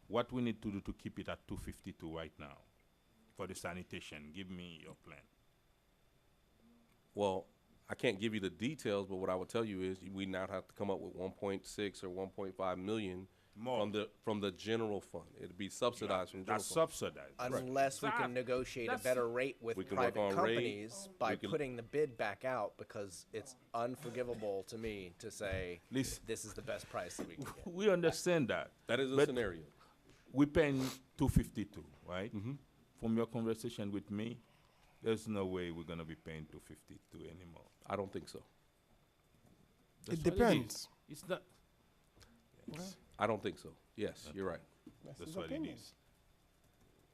What we need to do to keep it at 252 right now for the sanitation? Give me your plan. Well, I can't give you the details, but what I would tell you is we now have to come up with 1.6 or 1.5 million More. from the general fund. It'd be subsidized from general That's fund. subsidized. unless we That- can negotiate a that's- better rate with We can work private on rate. companies by We can- putting the bid back out, because it's unforgivable to me to say Listen. this is the best price that we can get. We understand that. That is a But scenario. we're paying 252, right? from your conversation with me, there's no way we're gonna be paying 252 anymore. I don't think so. That's It what depends. is. It's not. Yes, I don't think so. Yes, you're right. that's his what opinion. it is.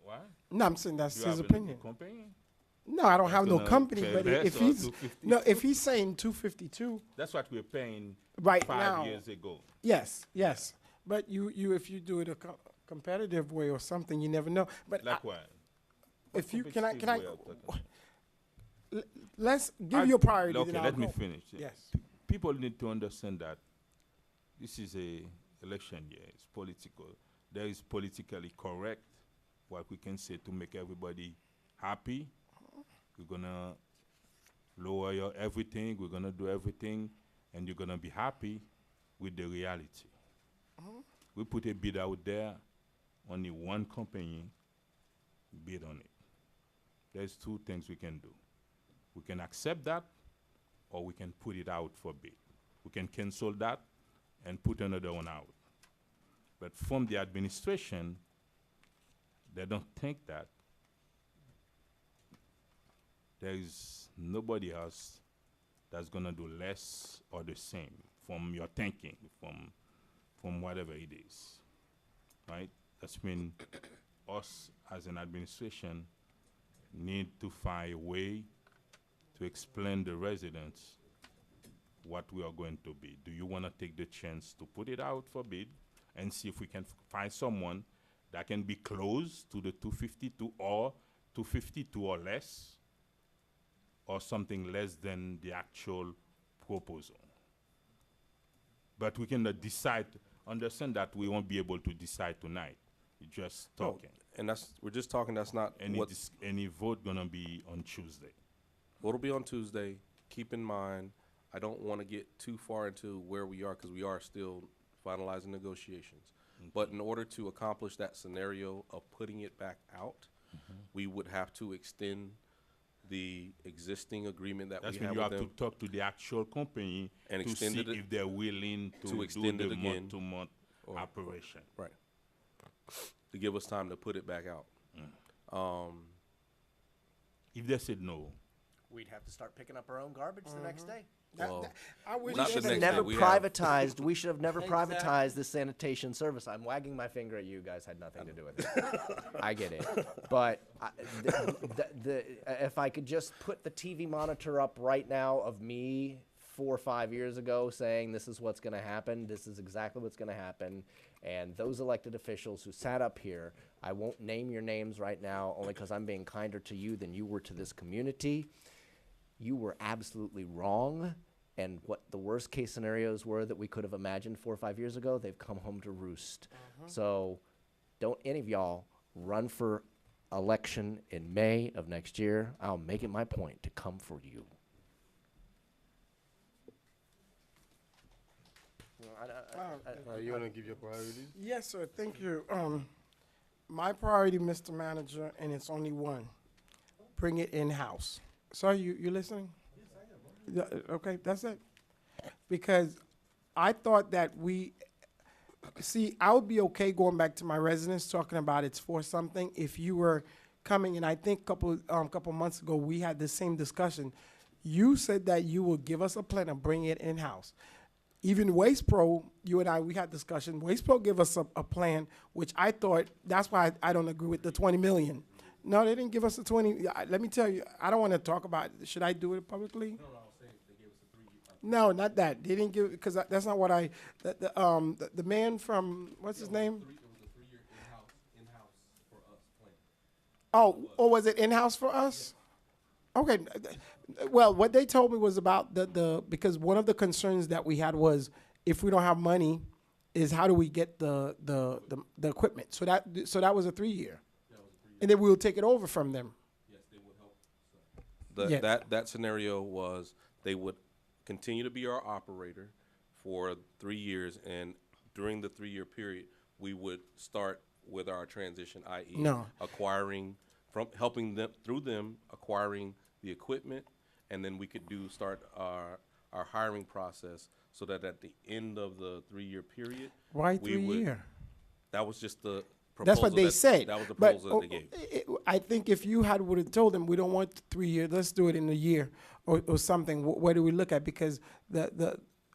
Why? No, I'm saying that's You his have opinion. a company? No, I don't That's have no gonna company, pay but less if or he's 252? no, if he's saying 252 That's what we're paying right 5 now, years ago. yes, yes. But you if you do it a competitive way or something, you never know. But Like what? if you Competitive can I way of talking. let's give you a priority. Okay, then let I'll me go. finish. Yes. People need to understand that this is a election year. It's political. There is politically correct what we can say to make everybody happy. We're gonna lower your everything. We're gonna do everything, and you're gonna be happy with the reality. We put a bid out there. Only one company bid on it. There's 2 things we can do. We can accept that, or we can put it out for bid. We can cancel that and put another one out. But from the administration, they don't think that there is nobody else that's gonna do less or the same from your thinking, from whatever it is, right? That's mean us as an administration need to find a way to explain the residents what we are going to be. Do you want to take the chance to put it out for bid and see if we can find someone that can be close to the 252 or 252 or less, or something less than the actual proposal? But we cannot decide, understand that we won't be able to decide tonight. We're just No, talking. and we're just talking. That's not what Any vote gonna be on Tuesday. It'll be on Tuesday. Keep in mind, I don't want to get too far into where we are because we are still finalizing negotiations. But in order to accomplish that scenario of putting it back out, we would have to extend the existing agreement that That's we when have you with have them. to talk to the actual company And to extend see it if they're willing to do extend it the again, month-to-month or- operation. Right. To give us time to put it back out. If they said no, We'd have to start picking up our own garbage the next day. Well, I wish Not We the should have next day, never we have- privatized. We should have never privatized the sanitation service. I'm wagging my finger at you guys. Had nothing to do with it. I get it, but if I could just put the TV monitor up right now of me 4 or 5 years ago saying this is what's going to happen, this is exactly what's going to happen, and those elected officials who sat up here, I won't name your names right now, only because I'm being kinder to you than you were to this community. You were absolutely wrong, and what the worst case scenarios were that we could have imagined 4 or 5 years ago, they've come home to roost. So don't any of y'all run for election in May of next year. I'll make it my point to come for you. You want to give your priorities? Yes, sir. Thank you. My priority, Mr. Manager, and it's only one. Bring it in-house. Sir, you listening? Yes, I am. Okay, that's it. Because I thought that I would be okay going back to my residents talking about it's for something if you were coming, and I think couple months ago we had the same discussion. You said that you would give us a plan and bring it in-house. Even Waste Pro, you and I, we had discussion. Waste Pro gave us a plan, which I thought, that's why I don't agree with the 20 million. No, they didn't give us the 20. Let me tell you, I don't want to talk about, should I do it publicly? No, I was saying they gave us the 3 year. No, not that. They didn't give, because that's not what the man from, what's his name? It was a 3-year in-house for us plan. Oh, was it in-house for us? Okay. Well, what they told me was about because one of the concerns that we had was if we don't have money, is how do we get the equipment? So that was a 3-year. And then we will take it over from them. Yes, they would help. Yeah. That scenario was they would continue to be our operator for 3 years, and during the 3-year period, we would start with our transition, i.e., No. helping them through them acquiring the equipment, and then we could start our hiring process so that at the end of the 3-year period, Why we 3 would- year? that was just the That's what proposal they that- said. that was the But, proposal that they gave. I think if you would have told them, we don't want 3 years, let's do it in a year or something, where do we look at? Because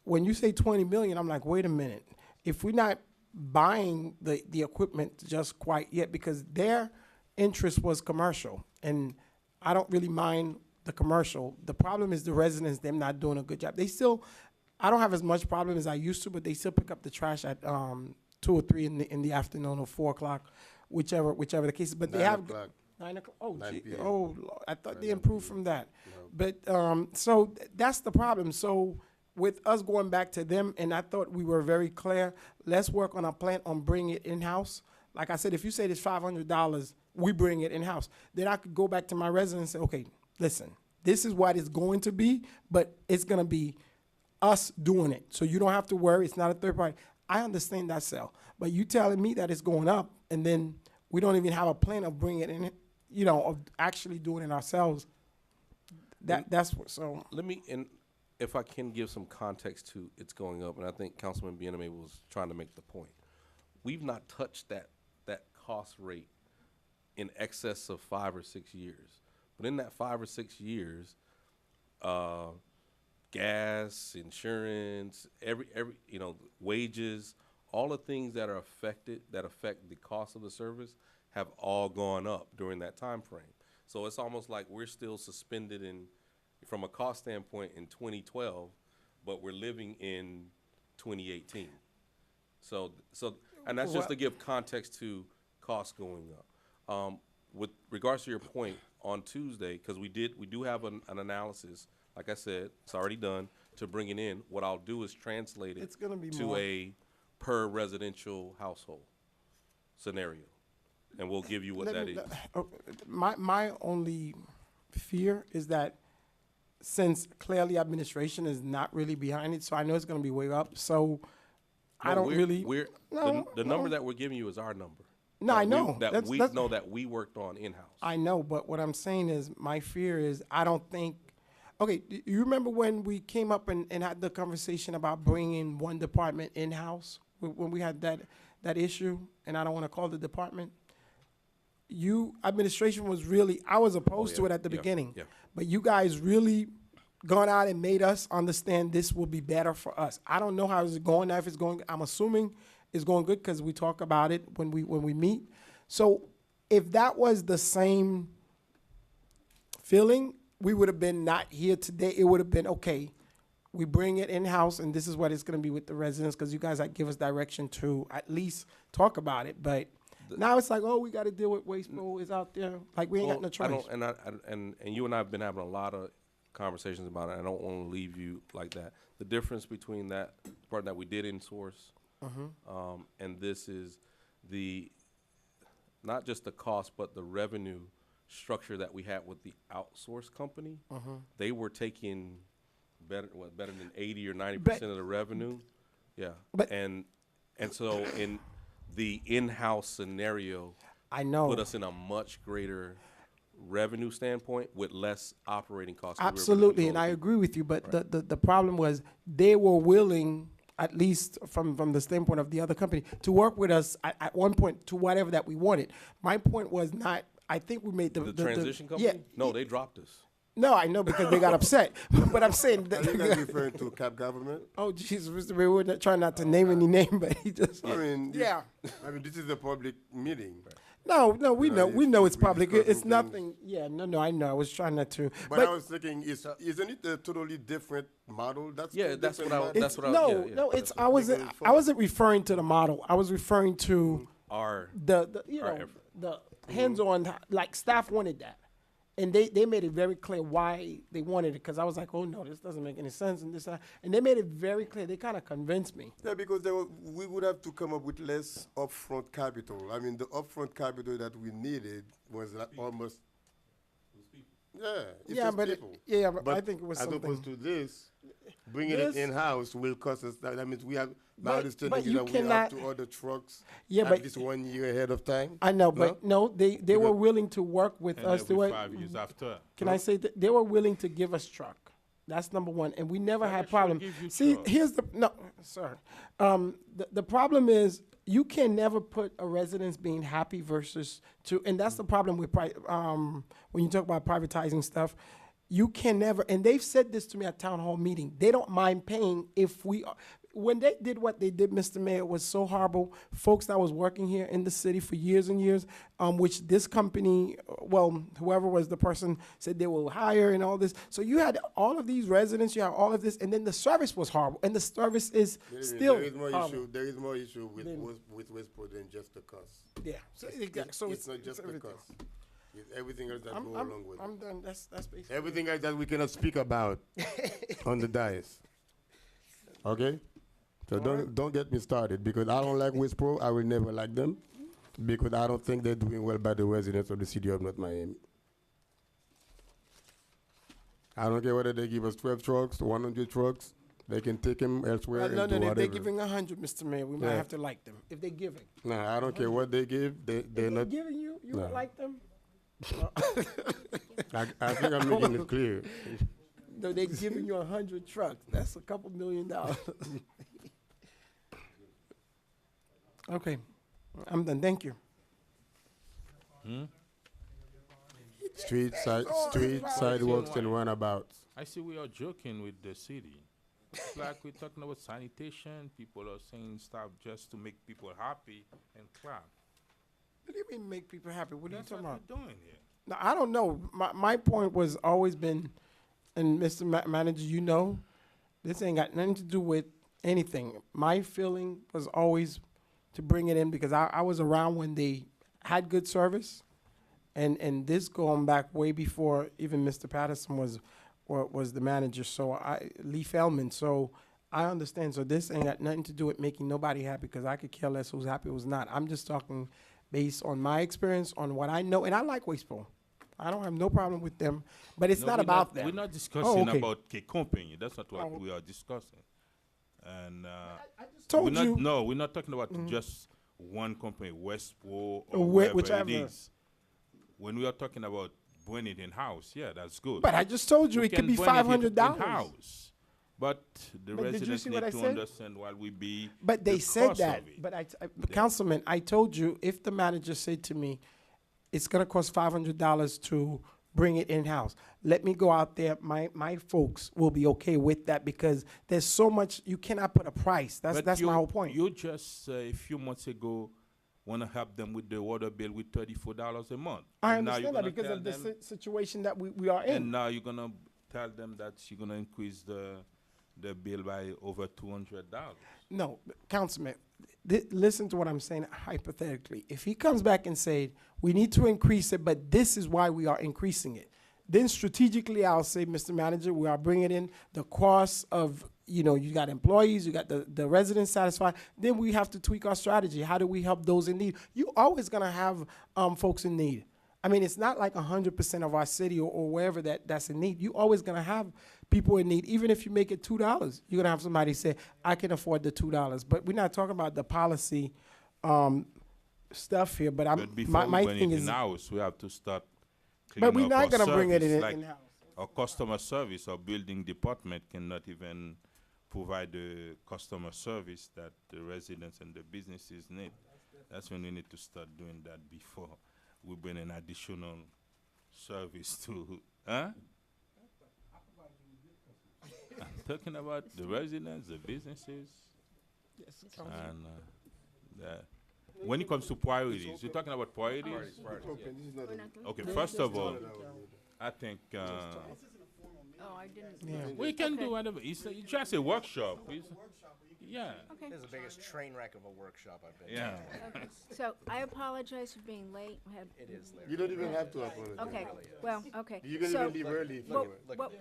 when you say 20 million, I'm like, wait a minute. If we're not buying the equipment just quite yet, because their interest was commercial, and I don't really mind the commercial. The problem is the residents, them not doing a good job. They still, I don't have as much problem as I used to, but they still pick up the trash at 2 or 3 in the afternoon or 4 o'clock, whichever the case is. But they 9 have o'clock. 9 o'clock. Oh, 9 gee, p.m. oh, Lord, I thought they 9 improved from that. But so that's the problem. So with us going back to them, and I thought we were very clear. Let's work on a plan on bringing it in house. Like I said, if you say it's $500, we bring it in house. Then I could go back to my residents and say, okay, listen, this is what it's going to be, but it's going to be us doing it. So you don't have to worry. It's not a third party. I understand that, Sal. But you telling me that it's going up, and then we don't even have a plan of bringing it in, of actually doing it ourselves. That's what, so. Let me, and if I can give some context to it's going up, and I think Councilman Bieneme was trying to make the point. We've not touched that cost rate in excess of 5 or 6 years. But in that 5 or 6 years, gas, insurance, every wages, all the things that affect the cost of the service have all gone up during that time frame. So it's almost like we're still suspended from a cost standpoint in 2012, but we're living in 2018. So, and that's just to give context to costs going up. With regards to your point on Tuesday, because we do have an analysis. Like I said, it's already done to bring it in. What I'll do is translate it It's gonna be to more. a per residential household scenario, and we'll give you what that is. My only fear is that since clearly administration is not really behind it, so I know it's going to be way up. So I No, don't we're- really. We're No, the number no. that we're giving you is our number. No, I know. That That's- we that's- know that we worked on in-house. I know, but what I'm saying is my fear is I don't think. Okay, you remember when we came up and had the conversation about bringing one department in-house when we had that issue, and I don't want to call the department. Administration was really, I was opposed to it at the beginning, but you guys really gone out and made us understand this will be better for us. I don't know how it's going now. If it's going, I'm assuming it's going good because we talk about it when we meet. So if that was the same feeling, we would have been not here today. It would have been, okay, we bring it in-house, and this is what it's going to be with the residents, because you guys give us direction to at least talk about it. But now it's like, oh, we got to deal with waste bowl is out there. Like, we ain't got no choice. And you and I have been having a lot of conversations about it. I don't want to leave you like that. The difference between that part that we did in-source and this is not just the cost, but the revenue structure that we had with the outsource company. They were taking better than 80 or 90% of the revenue. Yeah. But- and so in the in-house scenario, I know. put us in a much greater revenue standpoint with less operating costs. 'cause we were able to Absolutely, and control I it. agree with you. But the problem was they were willing, at least from the standpoint of the other company, to work with us at one point to whatever that we wanted. My point was not. I think we made The transition company? Yeah. No, they dropped us. No, I know because they got upset. But I'm saying. Are you guys referring to cap government? Oh, Jesus, we were not trying not to name any name, but he just. I mean, Yeah. this is a public meeting. No, we You know, know, we if- know if it's we public. discussing It's things- nothing. Yeah, no, I know. I was trying not to. But I was thinking, isn't it a totally different model? That's Yeah, two that's different what I- models. that's what I- no, yeah, no. yeah, It's that's I wasn't. going I wasn't referring to the model. I was referring to Our the Our effort. the hands-on, like staff wanted that, and they made it very clear why they wanted it, because I was like, oh no, this doesn't make any sense, and and they made it very clear. They kind of convinced me. Yeah, because we would have to come up with less upfront capital. I mean, the upfront capital that we needed was like almost. Yeah, it's Yeah, just but people. I think it was as something. opposed to this, bringing This- it in-house will cost us. That means we have. My But understanding is you that we cannot- have to order trucks. Yeah, at but- least 1 year ahead of time. I know, but no, they were Because- willing to work with And us. every To 5 years after. Can I say that they were willing to give us truck? That's number one, and we never But had they should problem. give you See, choice. here's the no, sir. The problem is you can never put a residence being happy versus to, and that's the problem with when you talk about privatizing stuff. You can never, and they've said this to me at town hall meeting. They don't mind paying if we are. When they did what they did, Mr. Mayor, it was so horrible. Folks that was working here in the city for years and years, which this company, well, whoever was the person said they will hire and all this. So you had all of these residents, you have all of this, and then the service was horrible, and the service is still there is more horrible. issue. There is more issue with Then- Wastewater than just the cost. Yeah, so, It's not just the cost. It's everything else that go along with I'm it. done. That's basically. Everything else that we cannot speak about on the dais. Okay? So don't get me started, because I don't like Westpro. I will never like them, because I don't think they're doing well by the residents of the city of North Miami. I don't care whether they give us 12 trucks, 100 trucks. They can take them elsewhere No, and no, do no. If whatever. they're giving 100, Mr. Mayor, we might Yeah. have to like them. If they're giving, Nah, I don't care what they give. They're if they're not. giving you, you would No. like them. I think I'm making it clear. No, they're giving you 100 trucks. That's a couple $1 million. Okay, I'm done. Thank you. Street sidewalks and runabouts. I see we are joking with the city. It's like we're talking about sanitation. People are saying stuff just to make people happy and clap. What do you mean make people happy? What are you That's talking what about? we're doing here. No, I don't know. My point was always been, and Mr. Manager, you know, this ain't got nothing to do with anything. My feeling was always to bring it in because I was around when they had good service, and this going back way before even Mr. Patterson was the manager. So Lee Feldman. So I understand. So this ain't got nothing to do with making nobody happy because I could care less who's happy who's not. I'm just talking based on my experience, on what I know, and I like Wasteful. I don't have no problem with them, but it's No, not we're about them. We're not discussing okay. about K company. That's not what Oh. we are discussing. And Told we're not, you. no, we're not talking about just one company, Westpro or Wh- whoever whichever. it is. When we are talking about bringing it in house, yeah, that's good. But I just told you We it could can be bring it $500. in-house. But the But did you residents see what need I to said? understand while we be But they the said cost that. of it. But Councilman, I told you if the manager said to me, it's gonna cost $500 to bring it in house. Let me go out there. My folks will be okay with that because there's so much you cannot put a price. But That's you, my whole point. You just a few months ago want to help them with the water bill with $34 a month. I And now understand you're that gonna because tell of the them- situation that we are in. And now you're gonna tell them that you're gonna increase the bill by over $200. No, Councilman, listen to what I'm saying hypothetically. If he comes back and said, we need to increase it, but this is why we are increasing it, then strategically I'll say, Mr. Manager, we are bringing in the cost of, you got employees, you got the residents satisfied, then we have to tweak our strategy. How do we help those in need? You're always gonna have folks in need. I mean, it's not like 100% of our city or wherever that's in need. You're always gonna have people in need. Even if you make it $2, you're gonna have somebody say, I can afford the $2. But we're not talking about the policy stuff here, but But before my we bring thing it is, in-house, we have to start but cleaning we're up not our gonna bring it service, in like in-house. our customer service or building department cannot even provide the customer service that the residents and the businesses need. That's when we need to start doing that before we bring an additional service to, huh? I'm talking about the residents, the businesses, and when it comes to priorities, you're talking about priorities? Okay, first of all, I think Oh, I didn't. Yeah. we can Okay. do whatever. It's just a workshop. Yeah, Okay. This is the biggest train wreck of a workshop I've been to. yeah. Okay. So I apologize for being late. We had, It is literally. You don't even have to apologize. okay, well, okay. You can So even leave early if you what, want. what,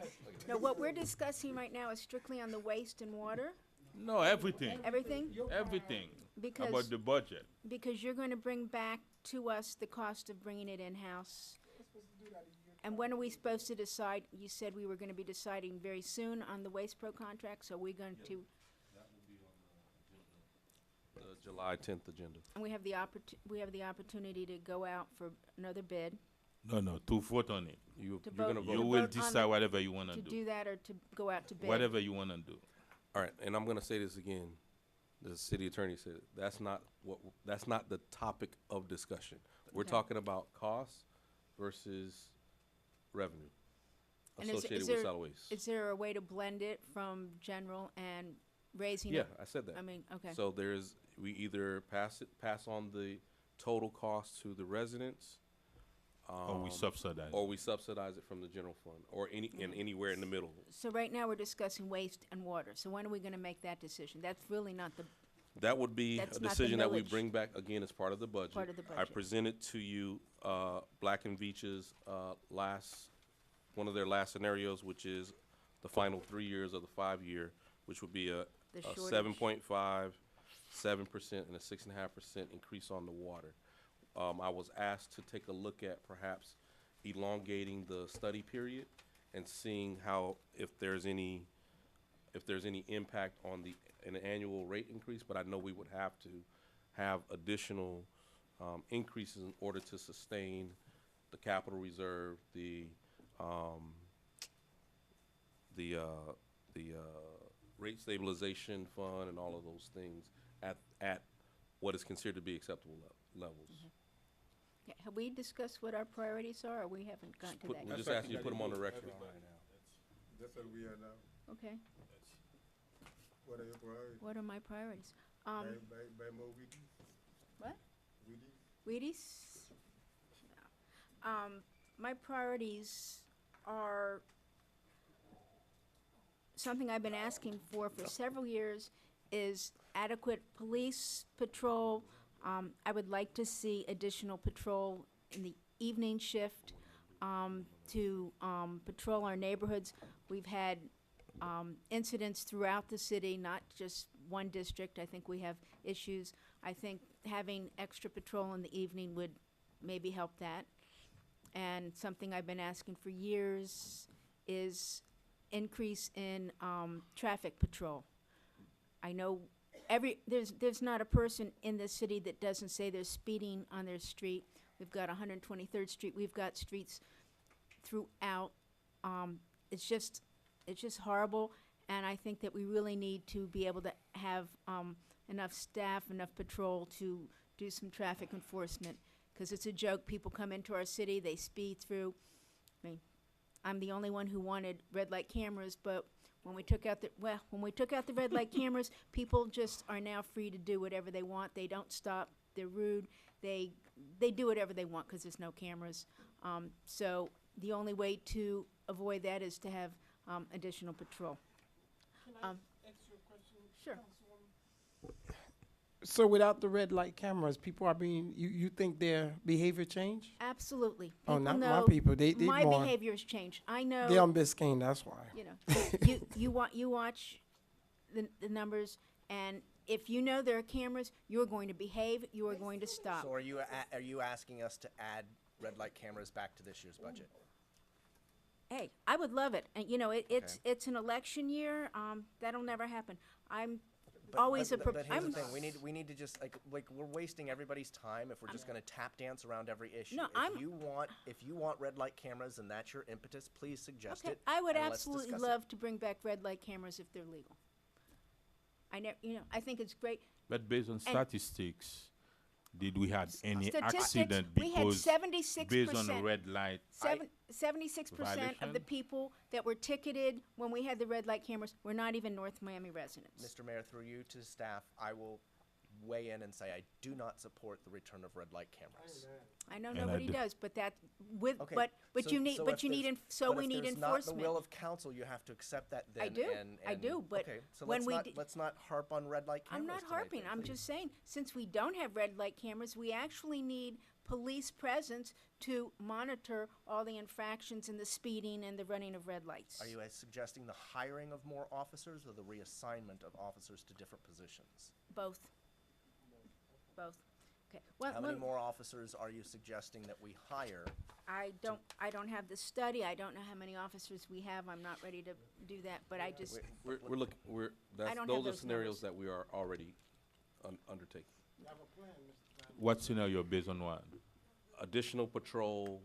no, what we're discussing right now is strictly on the waste and water, No, everything, everything? everything Because, about the budget. because you're gonna bring back to us the cost of bringing it in-house. And when are we supposed to decide? You said we were gonna be deciding very soon on the Waste Pro contract, so we're going to, The July 10th agenda. and we have the opportunity to go out for another bid. No, to vote on it. To You're vote- gonna to You vote. will vote on decide the- whatever you wanna to do. do that or to go out to bid? Whatever you wanna do. All right, and I'm gonna say this again. The city attorney said it. That's not the topic of discussion. We're Okay. talking about costs versus revenue And is associated there- with solid waste. Is there a way to blend it from general and raising Yeah, it? I said that. I mean, okay. So we either pass on the total cost to the residents, Or we subsidize. or we subsidize it from the general fund, or anywhere in the middle. So right now, we're discussing waste and water. So when are we gonna make that decision? That's really not the That would be That's a not the decision that we millage. bring back again as part of the budget. Part of the I budget. presented to you, Black and Veatch's, one of their last scenarios, which is the final 3 years of the 5-year, which would be a the shortage. 7.5, 7%, and a 6.5% increase on the water. I was asked to take a look at perhaps elongating the study period and seeing how, if there's any impact on an annual rate increase, but I know we would have to have additional increases in order to sustain the capital reserve, the rate stabilization fund, and all of those things at what is considered to be acceptable levels. Okay, have we discussed what our priorities are, or we haven't gotten to that We yet? just asked you to put them on the record. That's what we are now. Okay, What are your priorities? what are my priorities? Buy more weed? What? Weed? Wheaties? My priorities are something I've been asking for several years is adequate police patrol. I would like to see additional patrol in the evening shift, to, patrol our neighborhoods. We've had, incidents throughout the city, not just one district. I think we have issues. I think having extra patrol in the evening would maybe help that. And something I've been asking for years is increase in, traffic patrol. I know there's not a person in this city that doesn't say they're speeding on their street. We've got 123rd Street, we've got streets throughout. It's just horrible, and I think that we really need to be able to have, enough staff, enough patrol to do some traffic enforcement, because it's a joke. People come into our city, they speed through. I mean, I'm the only one who wanted red light cameras, but when we took out the red light cameras, people just are now free to do whatever they want. They don't stop. They're rude. They do whatever they want because there's no cameras. So the only way to avoid that is to have, additional patrol. Can I ask you a question? Sure. Councilwoman? So without the red light cameras, people are being, you think their behavior changed? Absolutely. Oh, People not my know people. They my more. behavior's changed. I know. They're on Biscayne, that's why. You know, you watch the numbers, and if you know there are cameras, you're going to behave. You are going to stop. So are you asking us to add red light cameras back to this year's budget? Hey, I would love it. And you know, it's an election year. That'll never happen. I'm always a. But here's I'm the thing, we need to just, like, we're wasting everybody's time if we're just gonna tap dance around every issue. No, If you want red light cameras and that's your impetus, please suggest okay. it. I would and let's absolutely discuss it. love to bring back red light cameras if they're legal. I think it's great. But based on statistics, did we had any Statistics, accident we had because 76%. based on red light? 76% of the Violation? people that were ticketed when we had the red light cameras were not even North Miami residents. Mr. Mayor, through you to staff, I will weigh in and say I do not support the return of red light cameras. I know And I nobody do. does, but that with Okay, but so- you need so but if you need there's- so but we if need there's enforcement. not the will of council, you have to accept that then. I do. I do, but okay, so when let's we not, d- let's not harp on red light cameras I'm not tonight harping. then, I'm please. just saying, since we don't have red light cameras, we actually need police presence to monitor all the infractions and the speeding and the running of red lights. Are you suggesting the hiring of more officers or the reassignment of officers to different positions? Both. Both. Okay. Well, How many more officers are you suggesting that we hire? I don't have the study. I don't know how many officers we have. I'm not ready to do that, but I just, We're looking, I don't have those are those scenarios numbers. that we are already undertaking. You have a plan, Mr. Brown? What scenario based on what? Additional patrol,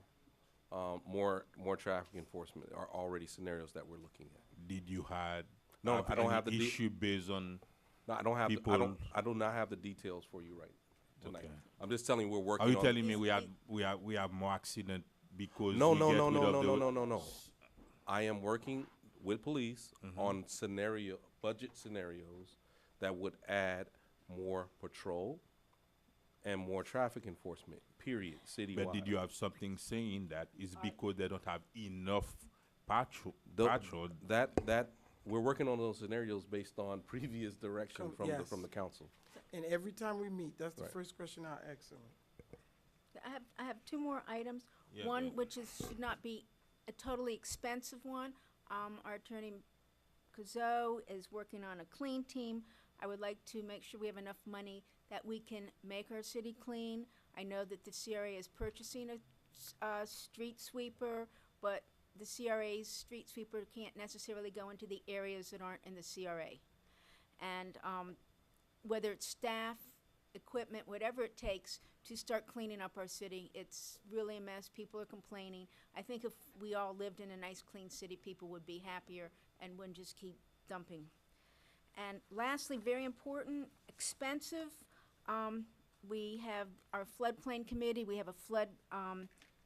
more traffic enforcement are already scenarios that we're looking at. Did you had No, I don't any have the issue based on No, I don't have, people? I do not have the details for you right tonight. Okay. I'm just telling you we're working Are you on. telling me we have more accident because No, we no, get no, rid no, of no, the no, no, no, no. I am working with police on budget scenarios that would add more patrol and more traffic enforcement, period, citywide. But did you have something saying that is because they don't have enough patrol? That, we're working on those scenarios based on previous direction from Yes. the council. And every time we meet, that's the Right. first question I ask them. I have two more items. Yeah, One, go ahead. which should not be a totally expensive one. Our attorney Kazo is working on a clean team. I would like to make sure we have enough money that we can make our city clean. I know that the CRA is purchasing a street sweeper, but the CRA's street sweeper can't necessarily go into the areas that aren't in the CRA. And whether it's staff, equipment, whatever it takes to start cleaning up our city, it's really a mess. People are complaining. I think if we all lived in a nice, clean city, people would be happier and wouldn't just keep dumping. And lastly, very important, expensive, we have our Floodplain Committee, we have a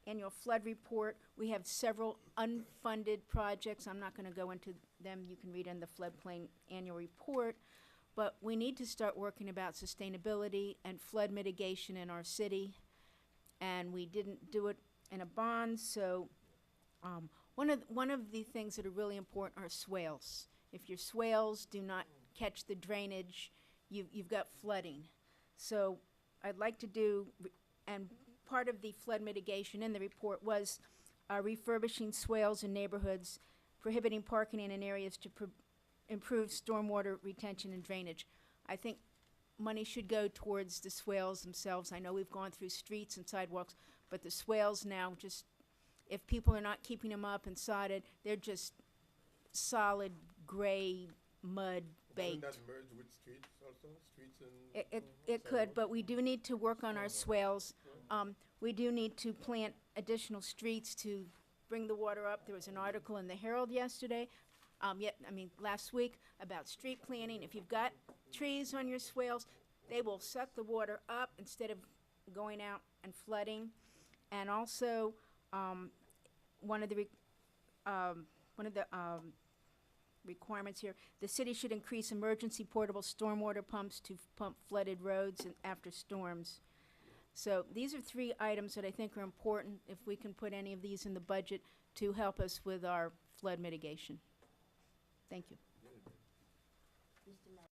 annual flood report. We have several unfunded projects. I'm not gonna go into them. You can read in the Floodplain Annual Report. But we need to start working about sustainability and flood mitigation in our city. And we didn't do it in a bond, so one of the things that are really important are swales. If your swales do not catch the drainage, you've got flooding. So I'd like to do, and part of the flood mitigation in the report was refurbishing swales in neighborhoods, prohibiting parking in areas to improve stormwater retention and drainage. I think money should go towards the swales themselves. I know we've gone through streets and sidewalks, but the swales now just, if people are not keeping them up and sodded, they're just solid gray mud baked. Doesn't that merge with streets also? Streets and It could, but we do need to work on our swales. We do need to plant additional streets to bring the water up. There was an article in the Herald yesterday, last week, about street planting. If you've got trees on your swales, they will suck the water up instead of going out and flooding. And also, one of the requirements here, the city should increase emergency portable stormwater pumps to pump flooded roads and after storms. So these are three items that I think are important, if we can put any of these in the budget to help us with our flood mitigation. Thank you.